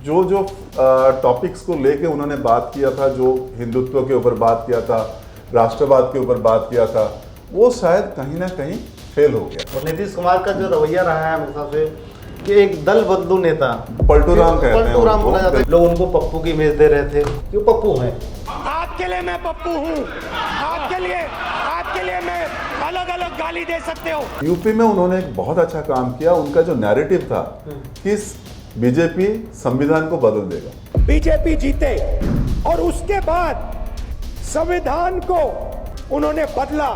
जो जो टॉपिक्स को लेके उन्होंने बात किया था, जो हिंदुत्व के ऊपर बात किया था, राष्ट्रवाद के ऊपर बात किया था, वो शायद कहीं ना कहीं फेल हो गया। और नीतीश कुमार का जो रवैया रहा है हमेशा से कि एक दल बदलू नेता, पलटू राम कहते हैं, पलटू राम बोला जाता है। लोग उनको पप्पू की इमेज दे रहे थे कि वो पप्पू हैं। आपके लिए मैं पप्पू हूँ, आपके लिए मैं अलग अलग गाली दे सकते हो। यूपी में उन्होंने एक बहुत अच्छा काम किया। उनका जो नैरेटिव था कि बीजेपी संविधान को बदल देगा, बीजेपी जीते और उसके बाद संविधान को उन्होंने बदला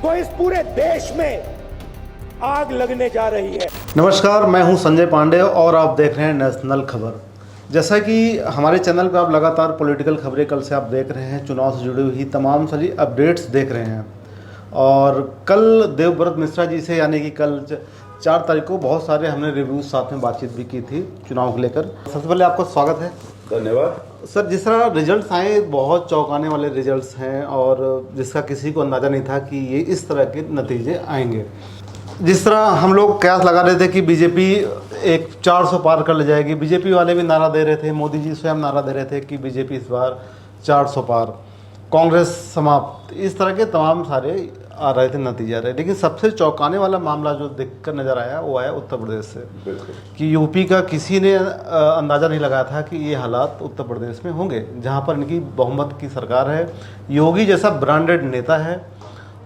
तो इस पूरे देश में आग लगने जा रही है। नमस्कार, मैं हूं संजय पांडे और आप देख रहे हैं नेशनल खबर। जैसा कि हमारे चैनल पर आप लगातार पॉलिटिकल खबरें कल से आप देख रहे हैं, चुनाव से जुड़ी हुई तमाम सारी अपडेट्स देख रहे हैं। और कल देवव्रत मिश्रा जी से यानी कि कल 4 तारीख को बहुत सारे हमने रिव्यूज साथ में बातचीत भी की थी चुनाव को लेकर। सबसे पहले आपका स्वागत है। धन्यवाद सर, जिस तरह रिजल्ट्स आए बहुत चौंकाने वाले रिजल्ट्स हैं और जिसका किसी को अंदाज़ा नहीं था कि ये इस तरह के नतीजे आएंगे। जिस तरह हम लोग कयास लगा रहे थे कि बीजेपी एक 400 पार कर ले जाएगी, बीजेपी वाले भी नारा दे रहे थे, मोदी जी स्वयं नारा दे रहे थे कि बीजेपी इस बार 400 पार, कांग्रेस समाप्त, इस तरह के तमाम सारे आ रहे थे नतीजे आ रहे। लेकिन सबसे चौंकाने वाला मामला जो देखकर नज़र आया वो आया उत्तर प्रदेश से, कि यूपी का किसी ने अंदाज़ा नहीं लगाया था कि ये हालात उत्तर प्रदेश में होंगे, जहाँ पर इनकी बहुमत की सरकार है, योगी जैसा ब्रांडेड नेता है,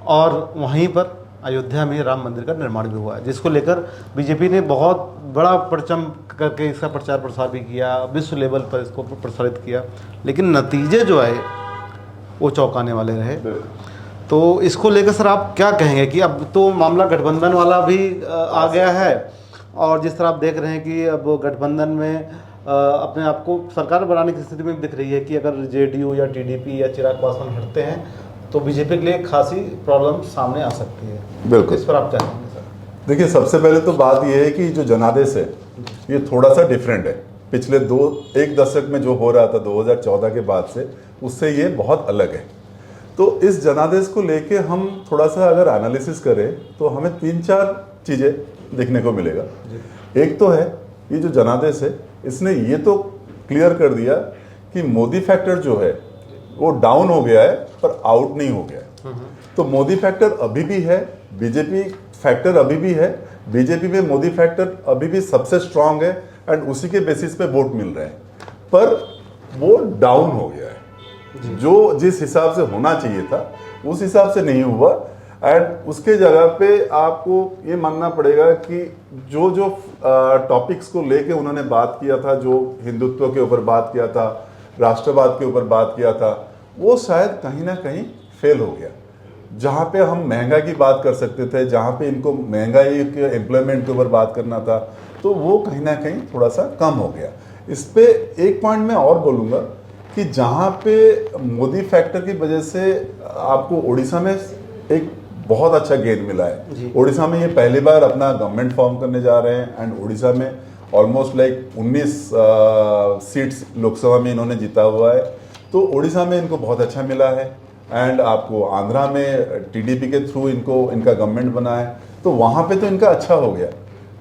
और वहीं पर अयोध्या में राम मंदिर का निर्माण भी हुआ है, जिसको लेकर बीजेपी ने बहुत बड़ा परचम करके इसका प्रचार प्रसार भी किया, विश्व लेवल पर इसको प्रसारित किया। लेकिन नतीजे जो आए वो चौंकाने वाले रहे। तो इसको लेकर सर आप क्या कहेंगे कि अब तो मामला गठबंधन वाला भी आ गया है, और जिस तरह आप देख रहे हैं कि अब गठबंधन में अपने आप को सरकार बनाने की स्थिति में दिख रही है कि अगर जेडीयू या टीडीपी या चिराग पासवान हटते हैं तो बीजेपी के लिए खासी प्रॉब्लम सामने आ सकती है। बिल्कुल। इस पर आप क्या कहेंगे सर? देखिए, सबसे पहले तो बात यह है कि जो जनादेश है ये थोड़ा सा डिफरेंट है। पिछले एक दशक में जो हो रहा था 2014 के बाद से, उससे ये बहुत अलग है। तो इस जनादेश को लेके हम थोड़ा सा अगर एनालिसिस करें तो हमें 3-4 चीज़ें देखने को मिलेगा। एक तो है ये जो जनादेश है, इसने ये तो क्लियर कर दिया कि मोदी फैक्टर जो है वो डाउन हो गया है पर आउट नहीं हो गया है। तो मोदी फैक्टर अभी भी है, बीजेपी फैक्टर अभी भी है, बीजेपी में मोदी फैक्टर अभी भी सबसे स्ट्रांग है एंड उसी के बेसिस पे वोट मिल रहे हैं, पर वो डाउन हो गया है। जो जिस हिसाब से होना चाहिए था उस हिसाब से नहीं हुआ, एंड उसके जगह पे आपको ये मानना पड़ेगा कि जो जो टॉपिक्स को लेके उन्होंने बात किया था, जो हिंदुत्व के ऊपर बात किया था, राष्ट्रवाद के ऊपर बात किया था, वो शायद कहीं ना कहीं फेल हो गया। जहाँ पे हम महंगाई की बात कर सकते थे, जहाँ पे इनको महंगाई के एम्प्लॉयमेंट के ऊपर बात करना था, तो वो कहीं ना कहीं थोड़ा सा कम हो गया। इस पे एक पॉइंट मैं और बोलूँगा कि जहाँ पे मोदी फैक्टर की वजह से आपको उड़ीसा में एक बहुत अच्छा गेन मिला है। उड़ीसा में ये पहली बार अपना गवर्नमेंट फॉर्म करने जा रहे हैं, एंड उड़ीसा में ऑलमोस्ट लाइक 19 सीट्स लोकसभा में इन्होंने जीता हुआ है। तो उड़ीसा में इनको बहुत अच्छा मिला है, एंड आपको आंध्रा में टीडीपी के थ्रू इनका गवर्नमेंट बना है, तो वहाँ पे तो इनका अच्छा हो गया।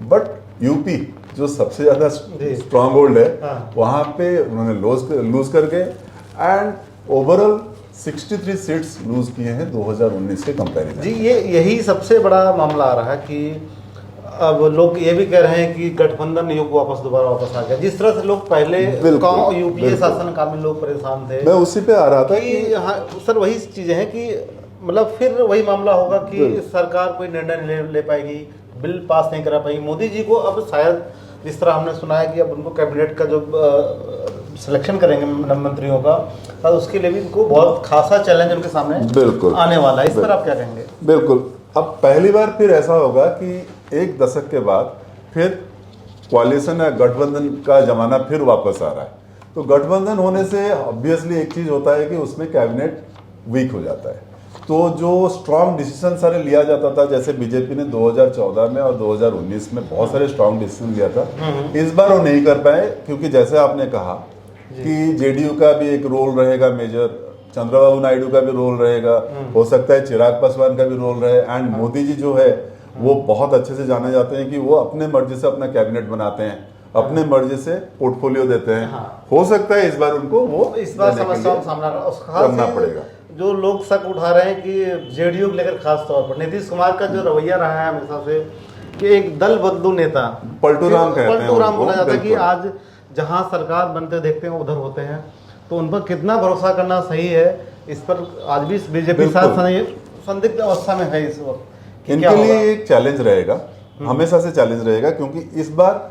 बट यूपी जो सबसे ज़्यादा स्ट्रॉन्ग होल्ड है, वहाँ पे उन्होंने लूज करके एंड ओवरऑल 63 सीट्स लूज किए हैं 2019 के कंपैरिजन। जी, यही सबसे बड़ा मामला आ रहा है कि अब लोग ये भी कह रहे हैं कि गठबंधन युग दोबारा वापस आ गया। जिस तरह से लोग पहले यूपीए शासन काल में लोग परेशान थे, मैं उसी पे आ रहा था कि हाँ सर, वही चीज़ें हैं कि मतलब फिर वही मामला होगा कि सरकार कोई निर्णय नहीं ले पाएगी, बिल पास नहीं करा पाएगी। मोदी जी को अब शायद जिस तरह हमने सुना है कि अब उनको कैबिनेट का जो सिलेक्शन करेंगे मंत्रियों का, तो उसके लिए भी उनको बहुत खासा चैलेंज उनके सामने बिल्कुल आने वाला है। इस पर आप क्या कहेंगे? बिल्कुल। अब पहली बार फिर ऐसा होगा कि एक दशक के बाद फिर कोalition या गठबंधन का जमाना फिर वापस आ रहा है। तो गठबंधन होने से ऑब्वियसली एक चीज़ होता है कि उसमें कैबिनेट वीक हो जाता है। तो जो स्ट्रॉन्ग डिसीजन सारे लिया जाता था, जैसे बीजेपी ने 2014 में और 2019 में बहुत सारे स्ट्रॉन्ग डिसीजन लिया था, इस बार वो नहीं कर पाए, क्योंकि जैसे आपने कहा कि जेडीयू का भी एक रोल रहेगा मेजर, चंद्रबाबू नायडू का भी रोल रहेगा, हो सकता है चिराग पासवान का भी रोल रहे, एंड मोदी जी जो है वो बहुत अच्छे से जाने जाते हैं कि वो अपने मर्जी से अपना कैबिनेट बनाते हैं। अपने मर्जी से पोर्टफोलियो देते हैं। हाँ। हो सकता है इस बार उनको वो इस बार देने के समस्याओं लिए का सामना करना पड़ेगा। जो लोग शक उठा रहे हैं कि जेडीयू को लेकर खास तौर पर नीतीश कुमार का जो रवैया रहा है हमेशा से कि एक दल बदलू नेता, पलटू राम कहते हैं पलटू राम उनको, बोला जाता है कि बिल्कुल। आज जहां सरकार बनते देखते हैं उधर होते हैं, तो उन पर कितना भरोसा करना सही है, इस पर आज भी बीजेपी साथ संदिग्ध अवस्था में है इस वक्त। इनके लिए एक चैलेंज रहेगा, हमेशा से चैलेंज रहेगा, क्योंकि इस बार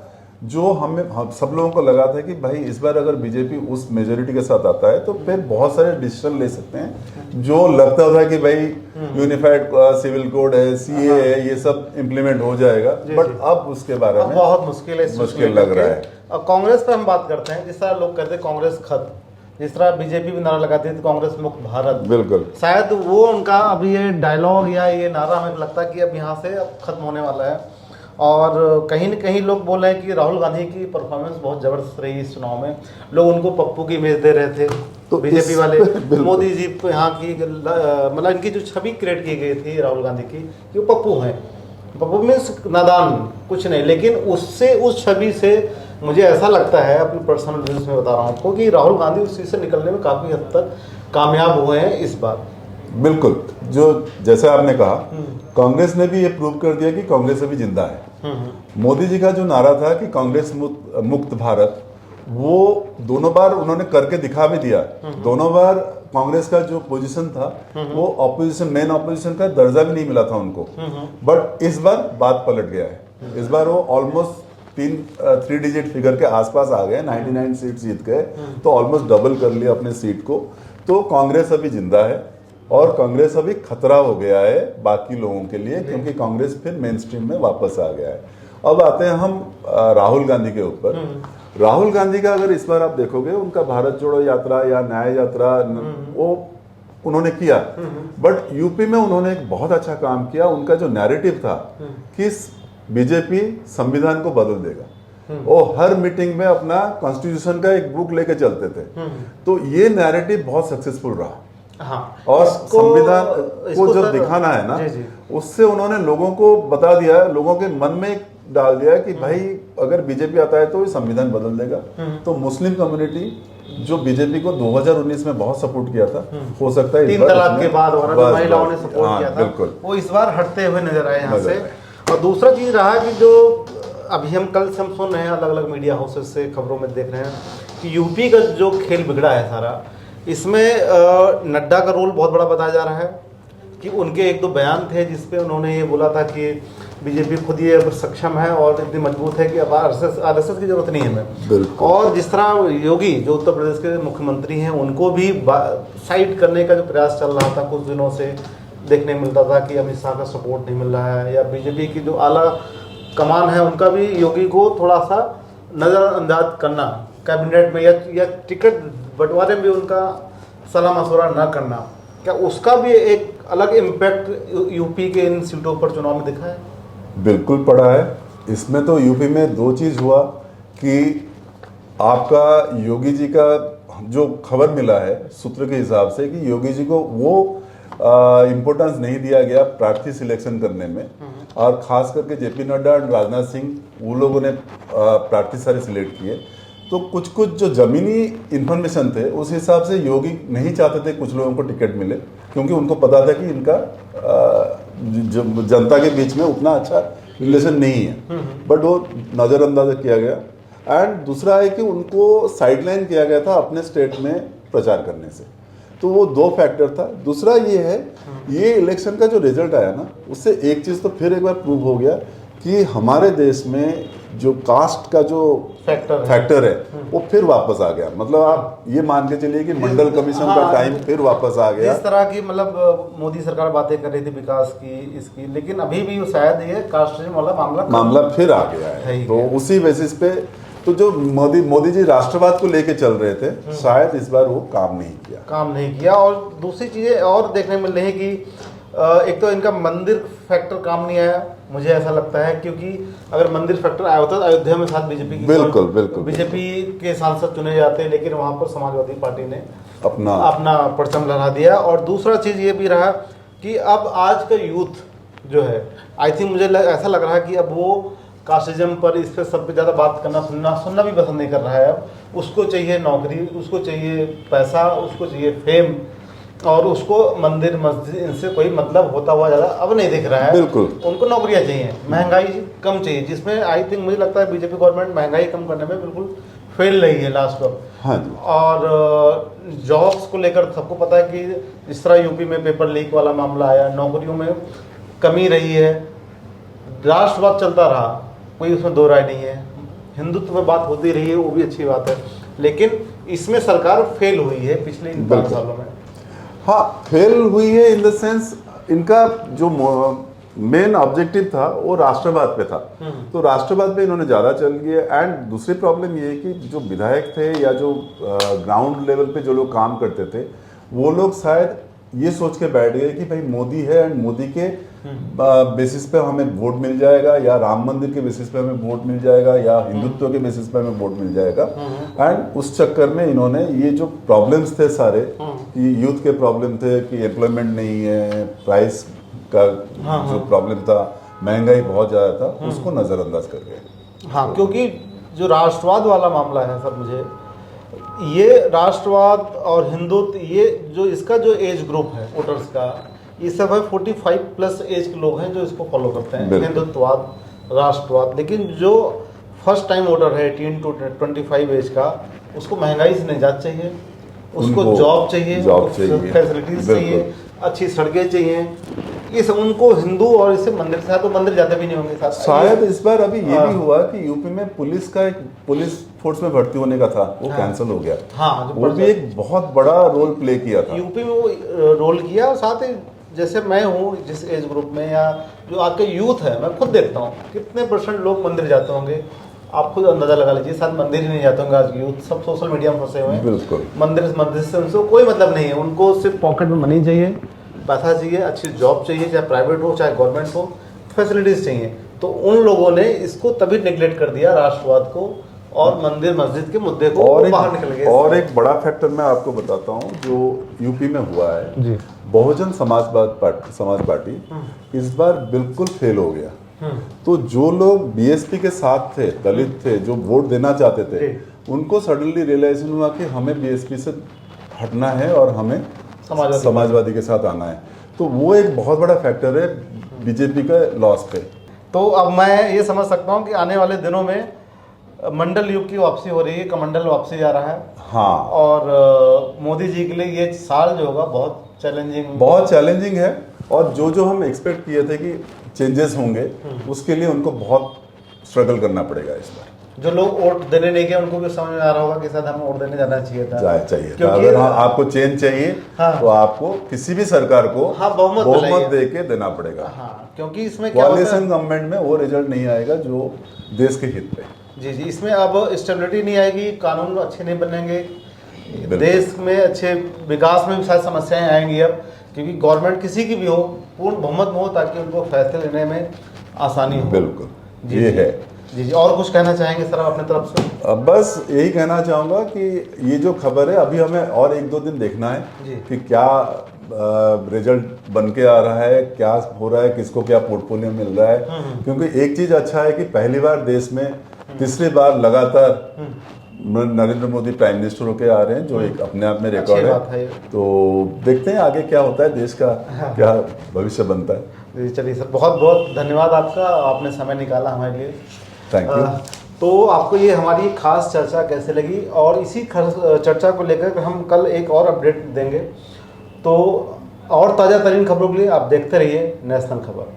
जो हम सब लोगों को लगा था कि भाई इस बार अगर बीजेपी उस मेजोरिटी के साथ आता है तो फिर बहुत सारे डिसीजन ले सकते हैं जो लगता था कि भाई यूनिफाइड सिविल कोड है, सीए है, ये सब इम्प्लीमेंट हो जाएगा, बट अब उसके बारे में बहुत मुश्किल है, मुश्किल लग रहा है। अब कांग्रेस पर हम बात करते हैं, जिस तरह लोग कहते हैं कांग्रेस खत्म, जिस तरह बीजेपी भी नारा लगाती है कांग्रेस मुक्त भारत, बिल्कुल शायद वो उनका अभी ये डायलॉग या ये नारा हमें लगता है कि अब यहाँ से अब खत्म होने वाला है। और कहीं न कहीं लोग बोल रहे हैं कि राहुल गांधी की परफॉर्मेंस बहुत ज़बरदस्त रही इस चुनाव में, लोग उनको पप्पू की इमेज दे रहे थे, तो बीजेपी वाले मोदी जी यहाँ की मतलब इनकी जो छवि क्रिएट की गई थी राहुल गांधी की कि वो पप्पू हैं, पप्पू मीन्स नादान कुछ नहीं, लेकिन उससे उस छवि से मुझे ऐसा लगता है, अपनी पर्सनल व्यूज में बता रहा हूँ आपको, कि राहुल गांधी उस चीज़ से निकलने में काफ़ी हद तक कामयाब हुए हैं इस बार। बिल्कुल, जो जैसे आपने कहा कांग्रेस ने भी ये प्रूव कर दिया कि कांग्रेस अभी जिंदा है। मोदी जी का जो नारा था कि कांग्रेस मुक्त भारत, वो दोनों बार उन्होंने करके दिखा भी दिया। दोनों बार कांग्रेस का जो पोजीशन था वो ऑपोजिशन, मेन ऑपोजिशन का दर्जा भी नहीं मिला था उनको, बट इस बार बात पलट गया है। इस बार वो ऑलमोस्ट 3 डिजिट फिगर के आसपास आ गए, 99 सीट जीत गए, तो ऑलमोस्ट डबल कर लिया अपने सीट को। तो कांग्रेस अभी जिंदा है और कांग्रेस अभी खतरा हो गया है बाकी लोगों के लिए, क्योंकि कांग्रेस फिर मेन स्ट्रीम में वापस आ गया है। अब आते हैं हम राहुल गांधी के ऊपर। राहुल गांधी का अगर इस बार आप देखोगे, उनका भारत जोड़ो यात्रा या न्याय यात्रा वो उन्होंने किया, बट यूपी में उन्होंने एक बहुत अच्छा काम किया। उनका जो नैरेटिव था कि बीजेपी संविधान को बदल देगा, वो हर मीटिंग में अपना कॉन्स्टिट्यूशन का एक बुक लेके चलते थे, तो ये नैरेटिव बहुत सक्सेसफुल रहा। हाँ, और संविधान को जो दिखाना है ना, उससे उन्होंने लोगों को बता दिया, लोगों के मन में डाल दिया कि भाई अगर बीजेपी आता है तो ये संविधान बदल देगा। तो मुस्लिम कम्युनिटी जो बीजेपी को 2019 में बहुत सपोर्ट किया था, हो सकता है 3 तलाक के बाद और महिलाओं ने सपोर्ट किया था, बिल्कुल वो इस बार हटते हुए नजर आए यहाँ से। और दूसरा चीज रहा कि जो अभी हम कल से हम सुन रहे हैं, अलग अलग मीडिया हाउसेस से खबरों में देख रहे हैं कि यूपी का जो खेल बिगड़ा है सारा, इसमें नड्डा का रोल बहुत बड़ा बताया जा रहा है कि उनके 1-2 बयान थे जिसपे उन्होंने ये बोला था कि बीजेपी खुद ये अब सक्षम है और इतनी मजबूत है कि अब आरएसएस की जरूरत नहीं है हमें। और जिस तरह योगी जो उत्तर प्रदेश के मुख्यमंत्री हैं, उनको भी साइड करने का जो प्रयास चल रहा था कुछ दिनों से, देखने मिलता था कि अमित शाह का सपोर्ट नहीं मिल रहा है, या बीजेपी की जो आला कमान है उनका भी योगी को थोड़ा सा नज़रअंदाज करना कैबिनेट में, या टिकट बंटवारे में भी उनका सलाह मशवरा न करना, क्या उसका भी एक अलग इम्पैक्ट यूपी के इन सीटों पर चुनाव में दिखा है? बिल्कुल पड़ा है। इसमें तो यूपी में 2 चीज़ हुआ कि आपका योगी जी का जो खबर मिला है सूत्र के हिसाब से कि योगी जी को वो इम्पोर्टेंस नहीं दिया गया प्रार्थी सिलेक्शन करने में, और खास करके जेपी नड्डा और राजनाथ सिंह वो लोगों ने प्रार्थी सारे सिलेक्ट किए। तो कुछ कुछ जो जमीनी इन्फॉर्मेशन थे उस हिसाब से योगी नहीं चाहते थे कुछ लोगों को टिकट मिले, क्योंकि उनको पता था कि इनका जनता के बीच में उतना अच्छा रिलेशन नहीं है, बट वो नज़रअंदाज किया गया। एंड दूसरा है कि उनको साइडलाइन किया गया था अपने स्टेट में प्रचार करने से, तो वो 2 फैक्टर था। दूसरा ये है, ये इलेक्शन का जो रिजल्ट आया ना, उससे एक चीज़ तो फिर एक बार प्रूव हो गया कि हमारे देश में जो कास्ट का जो फैक्टर है वो फिर वापस आ गया। मतलब आप ये मान के चलिए कि मंडल कमीशन का टाइम फिर वापस आ गया। इस तरह की मतलब मोदी सरकार बातें कर रही थी विकास की, इसकी, लेकिन अभी भी शायद ये कास्टिज्म वाला मामला फिर आ गया है। तो उसी बेसिस पे तो जो मोदी जी राष्ट्रवाद को लेके चल रहे थे, शायद इस बार वो काम नहीं किया। और दूसरी चीजें और देखने मिल रही है कि एक तो इनका मंदिर फैक्टर काम नहीं आया, मुझे ऐसा लगता है, क्योंकि अगर मंदिर फैक्टर आया होता तो अयोध्या में साथ बीजेपी की बिल्कुल बीजेपी के सांसद चुने जाते, लेकिन वहां पर समाजवादी पार्टी ने अपना परचम लहरा दिया। और दूसरा चीज ये भी रहा कि अब आज का यूथ जो है, आई थिंक मुझे ऐसा लग रहा है कि अब वो कास्टिज्म पर, इस पर सब पे ज़्यादा बात करना, सुनना भी पसंद नहीं कर रहा है। अब उसको चाहिए नौकरी, उसको चाहिए पैसा, उसको चाहिए फेम, और उसको मंदिर मस्जिद इनसे कोई मतलब होता हुआ ज़्यादा अब नहीं दिख रहा है। बिल्कुल। उनको नौकरियाँ चाहिए, महंगाई कम चाहिए, जिसमें आई थिंक मुझे लगता है बीजेपी गवर्नमेंट महंगाई कम करने में बिल्कुल फेल रही है लास्ट वक्त। हाँ जी। और जॉब्स को लेकर सबको पता है कि जिस तरह यूपी में पेपर लीक वाला मामला आया, नौकरियों में कमी रही है, राष्ट्रवाद चलता रहा, कोई उसमें दो राय नहीं है, हिंदुत्व में बात होती रही है, वो भी अच्छी बात है, लेकिन इसमें सरकार फेल हुई है पिछले इन 5 सालों में। हाँ, फेल हुई है इन द सेंस, इनका जो मेन ऑब्जेक्टिव था वो राष्ट्रवाद पे था, तो राष्ट्रवाद पे इन्होंने ज़्यादा चल गया। एंड दूसरी प्रॉब्लम ये है कि जो विधायक थे या जो ग्राउंड लेवल पे जो लोग काम करते थे, वो लोग शायद ये सोच के बैठ गए कि भाई मोदी है एंड मोदी के बेसिस पे हमें वोट मिल जाएगा, या राम मंदिर के बेसिस पे हमें वोट मिल जाएगा, या हिंदुत्व के बेसिस पे हमें वोट मिल जाएगा। एंड उस चक्कर में इन्होंने ये जो प्रॉब्लम्स थे सारे, यूथ के प्रॉब्लम थे कि एम्प्लॉयमेंट नहीं है, प्राइस का जो प्रॉब्लम था, महंगाई बहुत ज़्यादा था, उसको नज़रअंदाज कर गए। हाँ, क्योंकि जो राष्ट्रवाद वाला मामला है सर, मुझे ये राष्ट्रवाद और हिंदुत्व, ये जो इसका जो एज ग्रुप है वोटर्स का, ये सब है 45 प्लस एज के लोग हैं जो इसको फॉलो करते हैं, हिंदुत्ववाद, राष्ट्रवाद। लेकिन जो फर्स्ट टाइम वोटर है 18 to 25 एज का, उसको महंगाई से निजात चाहिए, उसको जॉब चाहिए, फैसिलिटीज चाहिए, अच्छी सड़कें चाहिए, ये सब उनको हिंदू, और इससे मंदिर से तो मंदिर जाते भी नहीं होंगे साथ। शायद इस बार अभी ये भी हुआ कि यूपी में पुलिस का एक पुलिस फोर्स में भर्ती होने का था, वो कैंसिल हो गया। हाँ, वो भी एक बहुत बड़ा रोल प्ले किया था यूपी में, वो रोल किया। और साथ ही जैसे मैं हूँ जिस एज ग्रुप में, या जो आपके यूथ है, मैं खुद देखता हूँ कितने % लोग मंदिर जाते होंगे, आप खुद अंदाजा लगा लीजिए। शायद मंदिर ही नहीं जाते होंगे आज यूथ, सब सोशल मीडिया में फंसे हुए हैं। बिल्कुल। मंदिर से उनसे कोई मतलब नहीं है, उनको सिर्फ पॉकेट में मनी चाहिए, पैसा चाहिए, अच्छी जॉब चाहिए, चाहे प्राइवेट हो चाहे गवर्नमेंट हो, फैसिलिटीज चाहिए। तो उन लोगों ने इसको तभी नेग्लेक्ट कर दिया, राष्ट्रवाद को और मंदिर मस्जिद के मुद्दे को, और बाहर निकल गए। और एक बड़ा फैक्टर मैं आपको बताता हूँ जो यूपी में हुआ है जी। बहुजन समाज पार्टी इस बार बिल्कुल फेल हो गया। तो जो लोग बीएसपी के साथ थे, दलित थे, जो वोट देना चाहते थे, उनको सडनली रियलाइजेशन हुआ कि हमें बीएसपी से हटना है और हमें समाजवादी के साथ आना है। तो वो एक बहुत बड़ा फैक्टर है बीजेपी का लॉस पे। तो अब मैं ये समझ सकता हूँ कि आने वाले दिनों में मंडल युग की वापसी हो रही है, कमंडल वापसी जा रहा है। हाँ, और मोदी जी के लिए ये साल जो होगा बहुत चैलेंजिंग है। और जो हम एक्सपेक्ट किए थे कि चेंजेस होंगे, उसके लिए उनको बहुत स्ट्रगल करना पड़ेगा इस बार। जो लोग वोट देने नहीं गए उनको भी समझ में आ रहा होगा कि शायद हमें वोट देने जाना चाहिए था, क्योंकि अगर आपको चेंज चाहिए तो आपको किसी भी सरकार को बहुमत दे के देना पड़ेगा। हाँ, क्योंकि इसमें क्या होता है, कोalition गवर्नमेंट में वो रिजल्ट नहीं आएगा जो देश के हित पे। जी, इसमें अब स्टेबिलिटी नहीं आएगी, कानून अच्छे नहीं बनेंगे, देश में अच्छे विकास में भी शायद समस्याएं आएंगी अब, क्योंकि गवर्नमेंट किसी की भी हो, पूर्ण बहुमत में हो, ताकि उनको फैसले लेने में आसानी हो। बिल्कुल, ये है। जी, और कुछ कहना चाहेंगे सर अपने तरफ से? बस यही कहना चाहूँगा कि ये जो खबर है, अभी हमें और 1-2 दिन देखना है कि क्या रिजल्ट बन के आ रहा है, क्या हो रहा है, किसको क्या पोर्टफोलियो मिल रहा है। क्योंकि एक चीज़ अच्छा है कि पहली बार देश में तीसरी बार लगातार नरेंद्र मोदी प्राइम मिनिस्टर होके आ रहे हैं, जो एक अपने आप में रिकॉर्ड है। तो देखते हैं आगे क्या होता है, देश का क्या भविष्य बनता है। चलिए सर, बहुत बहुत धन्यवाद आपका, आपने समय निकाला हमारे लिए। Thank you. तो आपको ये हमारी खास चर्चा कैसे लगी, और इसी चर्चा को लेकर हम कल एक और अपडेट देंगे। तो और ताज़ा तरीन खबरों के लिए आप देखते रहिए नेशनल खबर।